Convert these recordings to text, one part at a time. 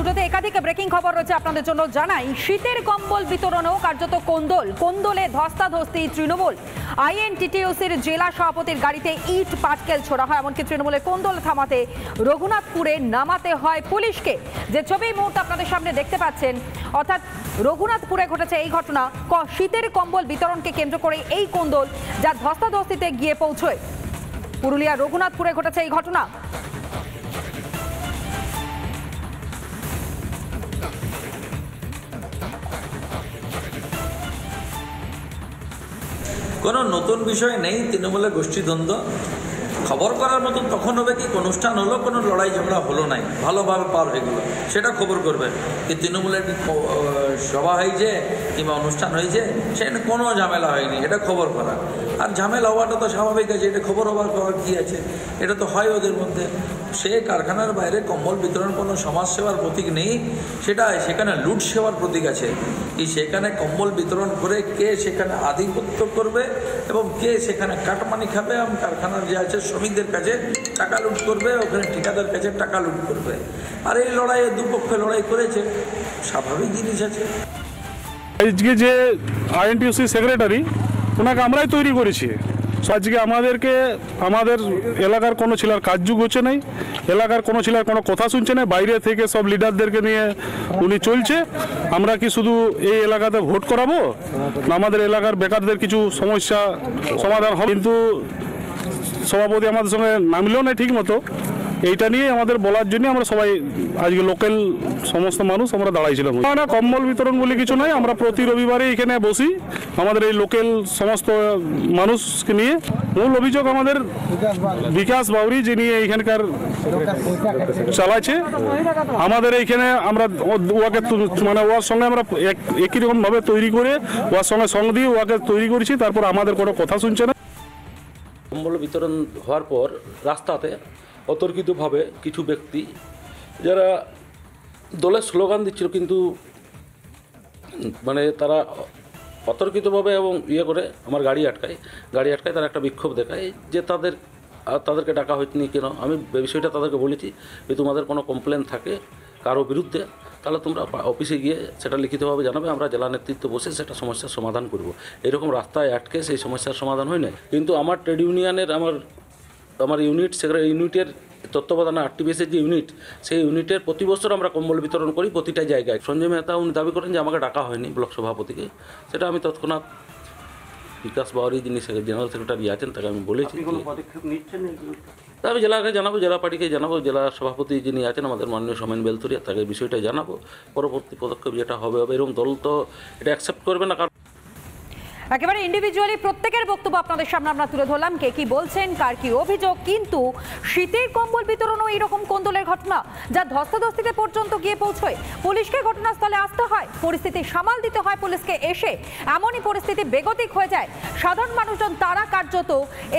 দুটোতে একাধিক ব্রেকিং খবর রয়েছে আপনাদের জন্য জানাই। শীতের কম্বল বিতরণেও কার্যত কোন্দলে ধস্তাধস্তি তৃণমূল। আইএনটিটিইউসির জেলা সভাপতির গাড়িতে ইট পাটকেল ছোড়া হয়, এমনকি তৃণমূলের কোন্দল থামাতে রঘুনাথপুরে নামাতে হয় পুলিশকে। যে ছবি এই মুহূর্তে আপনাদের সামনে দেখতে পাচ্ছেন, অর্থাৎ রঘুনাথপুরে ঘটেছে এই ঘটনা। শীতের কম্বল বিতরণকে কেন্দ্র করে এই কোন্দল যা ধস্তাধস্তিতে গিয়ে পৌঁছয়। পুরুলিয়া রঘুনাথপুরে ঘটেছে এই ঘটনা। কোনো নতুন বিষয় নেই তৃণমূলের গোষ্ঠীদ্বন্দ্ব। খবর করার মতন তখন হবে কি অনুষ্ঠান হলো, কোনো লড়াই ঝগড়া হলো নাই, ভালোভাবে পার হয়ে গেলো, সেটা খবর করবে। কি তৃণমূলের সভা হয়েছে কিংবা অনুষ্ঠান হয়েছে, সেখানে কোনো ঝামেলা হয়নি, এটা খবর করা। আর ঝামেলা হওয়াটা তো স্বাভাবিক আছে, এটা খবর হওয়ার কী আছে, এটা তো হয় ওদের মধ্যে। সে কারখানার বাইরে কম্বল বিতরণ কোনো সমাজসেবার প্রতীক নেই, সেটা সেখানে লুট সেবার প্রতীক আছে। কি সেখানে কম্বল বিতরণ করে কে সেখানে আধিপত্য করবে এবং কে সেখানে কাটমানি খাবে এবং কারখানার যে আছে শ্রমিকদের কাছে টাকা লুট করবে, ওখানে ঠিকাদার কাছে টাকা লুট করবে। আর এই লড়াইয়ে দুপক্ষে লড়াই করেছে, স্বাভাবিক জিনিস আছে। আজকে যে আইএনটিইউসি সেক্রেটারি, ওনাকে আমরাই তৈরি করেছি। আজকে আমাদের এলাকার কোনো ছেলের কাজযোগ হচ্ছে নাই, এলাকার কোনো ছেলের কোনো কথা শুনছে না, বাইরে থেকে সব লিডারদেরকে নিয়ে উনি চলছে। আমরা কি শুধু এই এলাকাতে ভোট করাবো না আমাদের এলাকার বেকারদের কিছু সমস্যা সমাধান হবে? কিন্তু সভাপতি আমাদের সঙ্গে নামলেও না ঠিক মতো, এইটা নিয়ে আমাদের বলার জন্য আমরা সবাই আজকে লোকাল সমস্ত মানুষ আমরা দাঁড়াইছিলাম। না, কম্বল বিতরণ বলে কিছু নয়, আমরা প্রতি রবিবারে এখানে বসি আমাদের এই লোকাল সমস্ত মানুষকে নিয়ে। মূল অভিযোগ আমাদের বিকাশ বাউরি, যিনি এইখানকার চালাচ্ছে আমাদের এইখানে, আমরা ওকে মানে ওর সঙ্গে আমরা একই রকমভাবে তৈরি করে ওর সঙ্গে সঙ্গ দিয়ে ওকে তৈরি করেছি, তারপর আমাদের কোনো কথা শুনছে না। কম্বল বিতরণ হওয়ার পর রাস্তাতে অতর্কিতভাবে কিছু ব্যক্তি যারা দলের স্লোগান দিচ্ছিল, কিন্তু মানে তারা অতর্কিতভাবে এবং করে আমার গাড়ি আটকায় তারা একটা বিক্ষোভ দেখায় যে তাদেরকে ডাকা হয়নি কেন। আমি বিষয়টা তাদেরকে বলেছি যে তোমাদের কোনো কমপ্লেন থাকে কারো বিরুদ্ধে, তাহলে তোমরা অফিসে গিয়ে সেটা লিখিতভাবে জানাবে, আমরা জেলা নেতৃত্ব বসে সেটা সমস্যার সমাধান করব। এরকম রাস্তায় আটকে সেই সমস্যার সমাধান হয় না। কিন্তু আমার ট্রেড ইউনিয়নের আমার ইউনিটের তত্ত্বাবধানে আরটিপিএসের যে ইউনিট, সেই ইউনিটের প্রতি বছর আমরা কম্বল বিতরণ করি প্রতিটা জায়গায়। সঞ্জয় মেহতা উনি দাবি করেন যে আমাকে ডাকা হয়নি ব্লক সভাপতিকে, সেটা আমি তৎক্ষণাৎ বিকাশ বাউরি যিনি জেনারেল সেক্রেটারি আছেন তাকে আমি বলেছি। আমি জেলাকে জানাবো, জেলা পার্টিকে জানাবো, জেলা সভাপতি যিনি আছেন আমাদের মাননীয় সোমেন বেলতুরিয়া, তাকে বিষয়টা জানাবো। পরবর্তী পদক্ষেপ যেটা হবে এরকম দল তো এটা অ্যাকসেপ্ট করবে না। একেবারে ইন্ডিভিজুয়ালি প্রত্যেকের বক্তব্য আপনাদের সামনে আমরা তুলে ধরলাম, কে কি বলছেন, কার কি অভিযোগ। কিন্তু শীতের কম্বল বিতরণও এইরকম কোন্দলের ঘটনা যা ধস্তাধস্তিতে পর্যন্ত গিয়ে পৌঁছয়। পুলিশকে ঘটনাস্থলে আসতে হয়, পরিস্থিতি সামাল দিতে হয় পুলিশকে এসে। এমনই পরিস্থিতি বেগতিক হয়ে যায়। সাধারণ মানুষজন তারা কার্যত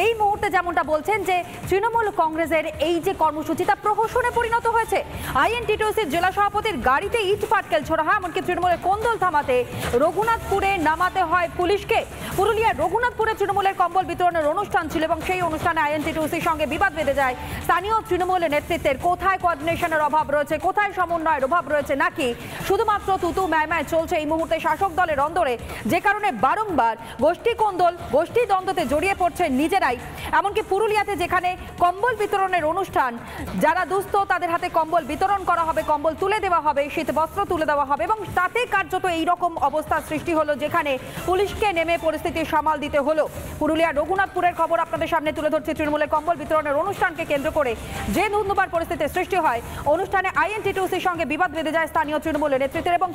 এই মুহূর্তে যেমনটা বলছেন যে তৃণমূল কংগ্রেসের এই যে কর্মসূচি তা প্রহসনে পরিণত হয়েছে। আইএনটিটিইউসির জেলা সভাপতির গাড়িতে ইট পাটকেল ছোড়া হয়, এমনকি তৃণমূলের কোন্দল থামাতে রঘুনাথপুরে নামাতে হয় পুলিশকে। পুরুলিয়ার রঘুনাথপুরে তৃণমূলের কম্বল বিতরণের অনুষ্ঠান ছিল এবং সেই অনুষ্ঠানে আইএনটিটিইউসির সঙ্গে বিবাদ বেঁধে যায় স্থানীয় তৃণমূল নেতৃত্বের। কোথায় কোঅর্ডিনেশনের অভাব রয়েছে, কোথায় সমন্বয়ের অভাব রয়েছে, নাকি শুধুমাত্র তুতু ম্যায় চলছে এই মুহূর্তে শাসক দলের অন্দরে, যে কারণে বারংবার গোষ্ঠী কোন্দল গোষ্ঠী দ্বন্দ্বতে জড়িয়ে পড়ছে নিজেরাই। এমনকি পুরুলিয়াতে যেখানে কম্বল বিতরণের অনুষ্ঠান, যারা দুস্থ তাদের হাতে কম্বল বিতরণ করা হবে, কম্বল তুলে দেওয়া হবে, শীত বস্ত্র তুলে দেওয়া হবে, এবং তাতে কার্যত এইরকম অবস্থার সৃষ্টি হলো যেখানে পুলিশকে নেমে পরিস্থিতি সামাল দিতে হলো। পুরুলিয়ার রঘুনাথপুরের খবর আপনাদের সামনে তুলে ধরছে। তৃণমূলের কম্বল বিতরণের অনুষ্ঠানকে কেন্দ্র করে যে ধুন্ধুমার পরিস্থিতির সৃষ্টি হয়, অনুষ্ঠানে আইএনটিটিইউসির সঙ্গে বিবাদ বেঁধে যায় স্থানীয় তৃণমূলের নেতৃত্বের। এবং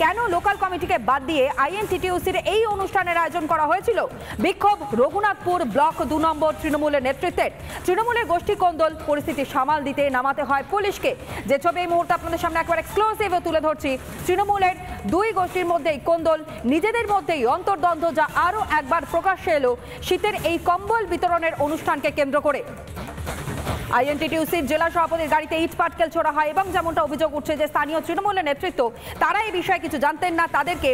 কেন লোকাল কমিটিকে বাদ দিয়ে আইএনটিটিইউসির এই অনুষ্ঠানের আয়োজন করা হয়েছিল? বিক্ষোভ রঘুনাথপুর ব্লক 2 নম্বর তৃণমূলের নেতৃত্বের। তৃণমূলের গোষ্ঠী কোন্দল পরিস্থিতি সামাল দিতে নামাতে হয় পুলিশকে। যে ছবি এই মুহূর্তে আপনাদের সামনে একবার এক্সক্লুসিভ তুলে ধরছি। তৃণমূলের দুই গোষ্ঠীর মধ্যেই কোন্দল, নিজেদের মধ্যেই অন্তর্দ্বন্দ্ব, যা আরো একবার প্রকাশ্যে এলো শীতের এই কম্বল বিতরণের অনুষ্ঠানকে কেন্দ্র করে। আইএনটিটিউসির জেলা সভাপতির গাড়িতে ইট পাটকেল ছোড়া হয় এবং যেমনটা অভিযোগ উঠছে যে স্থানীয় তৃণমূলের নেতৃত্ব তারা এই বিষয়ে কিছু জানতেন না, তাদেরকে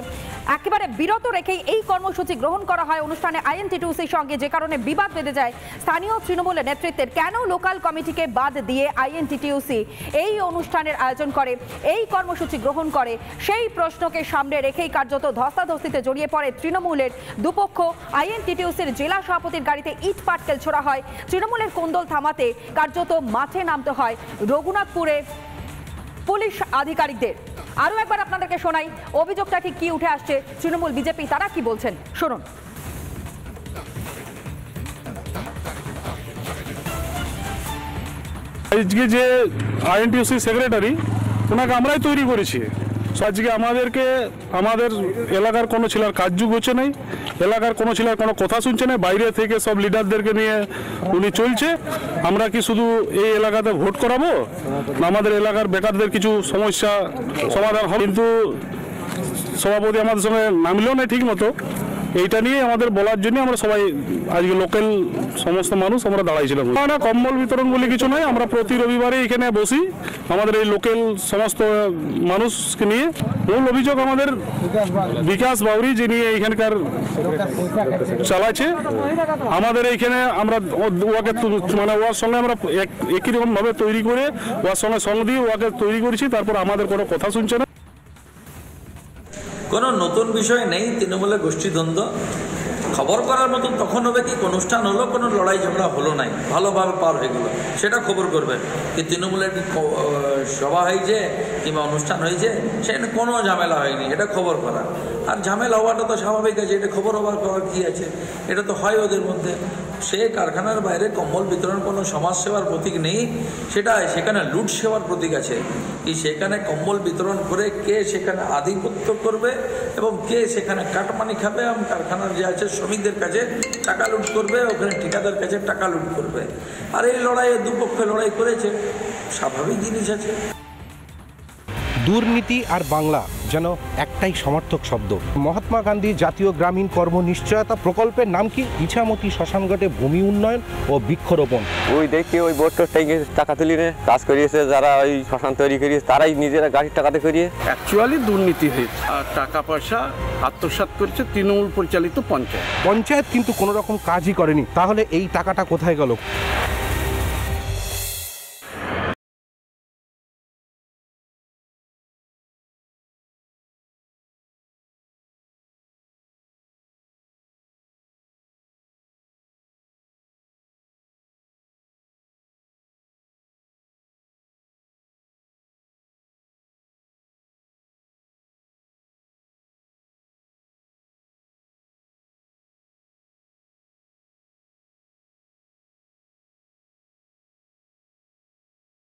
একেবারে বিরত রেখেই এই কর্মসূচি গ্রহণ করা হয় অনুষ্ঠানে আইএনটিটিউসির সঙ্গে, যে কারণে বিবাদ বেঁধে যায় স্থানীয় তৃণমূলের নেতৃত্বের। কেন লোকাল কমিটিকে বাদ দিয়ে আইএনটিটিউসি এই অনুষ্ঠানের আয়োজন করে, এই কর্মসূচি গ্রহণ করে, সেই প্রশ্নকে সামনে রেখেই কার্যত ধস্তাধস্তিতে জড়িয়ে পড়ে তৃণমূলের দুপক্ষ। আইএনটিটিউসির জেলা সভাপতির গাড়িতে ইট পাটকেল ছোড়া হয়। তৃণমূলের কোন্দল থামাতে কার্যত মাঠে নামতে হয় রঘুনাথপুরে পুলিশ আধিকারিকদের। আরও একবার আপনাদেরকে শোনাই অভিযোগটা ঠিক কি উঠে আসছে, তৃণমূল বিজেপি তারা কি বলছেন, শুনুন। আজকে যে আইএনটিউসি সেক্রেটারি ওনাকে আমরাই তৈরি করেছি। আজকে আমাদেরকে আমাদের এলাকার কোনো ছেলের কাজযোগ হচ্ছে নাই, এলাকার কোনো ছেলের কোনো কথা শুনছে না, বাইরে থেকে সব লিডারদেরকে নিয়ে উনি চলছে। আমরা কি শুধু এই এলাকাতে ভোট করাবো না আমাদের এলাকার বেকারদের কিছু সমস্যা সমাধান হবে? কিন্তু সভাপতি আমাদের সঙ্গে নামলেও না ঠিক মতো, এইটা নিয়ে আমাদের বলার জন্য আমরা সবাই আজকে লোকাল সমস্ত মানুষ আমরা দাঁড়াইছিলাম। না কম্বল বিতরণ বলে কিছু নয়, আমরা প্রতি রবিবারে এখানে বসি আমাদের এই লোকাল সমস্ত মানুষকে নিয়ে। মূল অভিযোগ আমাদের বিকাশ বাউরি যিনি এইখানকার চালাচ্ছে, আমাদের এইখানে আমরা ওকে মানে ওর সঙ্গে আমরা একই রকম ভাবে তৈরি করে ওর সঙ্গে সঙ্গ দিয়ে ওকে তৈরি করেছি, তারপর আমাদের কোনো কথা শুনছে না। কোনো নতুন বিষয় নেই তৃণমূলের গোষ্ঠীদ্বন্দ্ব। খবর করার মতন তখন হবে কি অনুষ্ঠান হলো, কোনো লড়াই ঝগড়া হলো নাই, ভালোভাবে পার হয়ে গেলো, সেটা খবর করবে। কি তৃণমূলের সভা হয়েছে কিংবা অনুষ্ঠান হয়েছে সেখানে কোনো ঝামেলা হয়নি, এটা খবর করা। আর ঝামেলা হওয়াটা তো স্বাভাবিক আছে, এটা খবর হওয়ার করার কী আছে, এটা তো হয় ওদের মধ্যে। সে কারখানার বাইরে কম্বল বিতরণ কোনো সমাজ সেবার প্রতীক নেই, সেটা সেখানে লুট সেবার প্রতীক আছে। কি সেখানে কম্বল বিতরণ করে কে সেখানে আধিপত্য করবে এবং কে সেখানে কাটমানি খাবে এবং কারখানার যে আছে শ্রমিকদের কাছে টাকা লুট করবে, ওখানে ঠিকাদার কাছে টাকা লুট করবে। আর এই লড়াইয়ে দুপক্ষে লড়াই করেছে, স্বাভাবিক জিনিস আছে। দুর্নীতি আর বাংলা যেন একটাই সমর্থক শব্দ। মহাত্মা গান্ধী জাতীয় গ্রামীণ কর্ম নিশ্চয়তা প্রকল্পের নাম কি? ইছামতি শ্মশানঘাটে ভূমি উন্নয়ন ও বৃক্ষরোপণ। ওই দেখি ওই বোর্ডটোর থেকে টাকা তুলি নে কাজ করিয়েছে, যারা ওই শ্মশান তৈরি করিয়েছে তারাই নিজেরা গাড়ির টাকাতে করিয়ে। অ্যাকচুয়ালি দুর্নীতি হয়েছে আর টাকা পয়সা আত্মসাৎ করেছে তৃণমূল পরিচালিত পঞ্চায়েত। পঞ্চায়েত কিন্তু কোনো রকম কাজই করেনি, তাহলে এই টাকাটা কোথায় গেল?